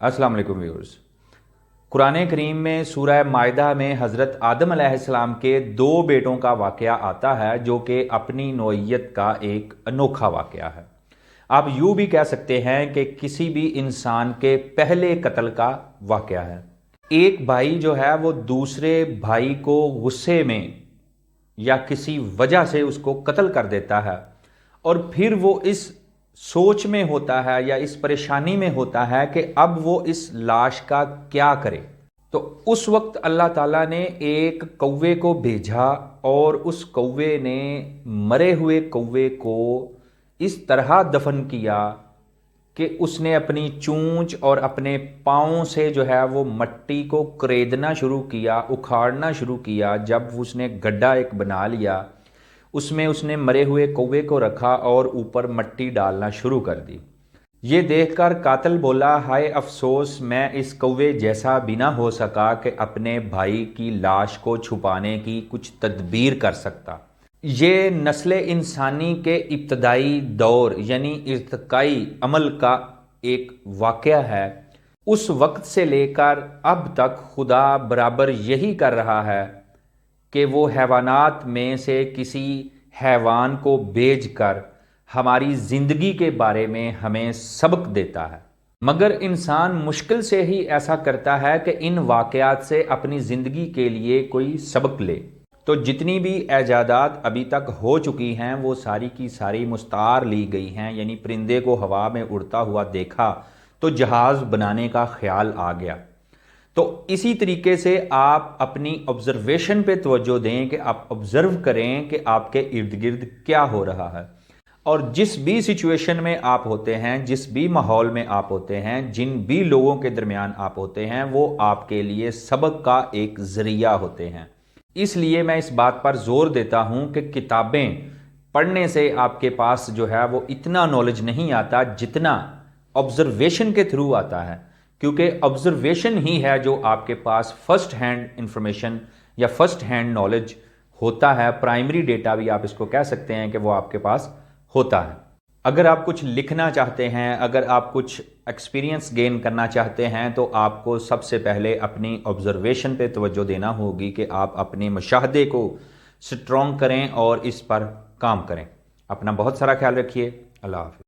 अस्सलाम वालेकुम व्यूअर्स। कुरान करीम में सूरह माइदा में हज़रत आदम अलैहिस्सलाम के दो बेटों का वाक़या आता है जो कि अपनी नौइयत का एक अनोखा वाक़या है। आप यूँ भी कह सकते हैं कि किसी भी इंसान के पहले कत्ल का वाक़या है। एक भाई जो है वो दूसरे भाई को गुस्से में या किसी वजह से उसको कत्ल कर देता है और फिर वो इस सोच में होता है या इस परेशानी में होता है कि अब वो इस लाश का क्या करे। तो उस वक्त अल्लाह ताला ने एक कौवे को भेजा और उस कौवे ने मरे हुए कौवे को इस तरह दफन किया कि उसने अपनी चूंच और अपने पाँव से जो है वो मट्टी को करेदना शुरू किया, उखाड़ना शुरू किया। जब उसने गड्ढा एक बना लिया उसमें उसने मरे हुए कौवे को रखा और ऊपर मट्टी डालना शुरू कर दी। ये देखकर कातिल बोला, हाय अफसोस, मैं इस कौवे जैसा भी ना हो सका कि अपने भाई की लाश को छुपाने की कुछ तदबीर कर सकता। ये नस्ल इंसानी के इब्तदाई दौर यानी इर्तिकाई अमल का एक वाक़या है। उस वक्त से लेकर अब तक खुदा बराबर यही कर रहा है कि वो हैवानात में से किसी हैवान को भेजकर हमारी ज़िंदगी के बारे में हमें सबक देता है, मगर इंसान मुश्किल से ही ऐसा करता है कि इन वाक़यात से अपनी ज़िंदगी के लिए कोई सबक ले। तो जितनी भी ऐजादात अभी तक हो चुकी हैं वो सारी की सारी मुस्तार ली गई हैं, यानी परिंदे को हवा में उड़ता हुआ देखा तो जहाज़ बनाने का ख्याल आ गया। तो इसी तरीके से आप अपनी ऑब्जर्वेशन पे तवज्जो दें कि आप ऑब्जर्व करें कि आपके इर्द गिर्द क्या हो रहा है, और जिस भी सिचुएशन में आप होते हैं, जिस भी माहौल में आप होते हैं, जिन भी लोगों के दरमियान आप होते हैं, वो आपके लिए सबक का एक ज़रिया होते हैं। इसलिए मैं इस बात पर जोर देता हूं कि किताबें पढ़ने से आपके पास जो है वो इतना नॉलेज नहीं आता जितना ऑब्जर्वेशन के थ्रू आता है, क्योंकि ऑब्जर्वेशन ही है जो आपके पास फर्स्ट हैंड इंफॉर्मेशन या फर्स्ट हैंड नॉलेज होता है। प्राइमरी डेटा भी आप इसको कह सकते हैं कि वो आपके पास होता है। अगर आप कुछ लिखना चाहते हैं, अगर आप कुछ एक्सपीरियंस गेन करना चाहते हैं, तो आपको सबसे पहले अपनी ऑब्जर्वेशन पे तवज्जो देना होगी कि आप अपने मुशाहदे को स्ट्रॉन्ग करें और इस पर काम करें। अपना बहुत सारा ख्याल रखिए। अल्लाह हाफ़िज़।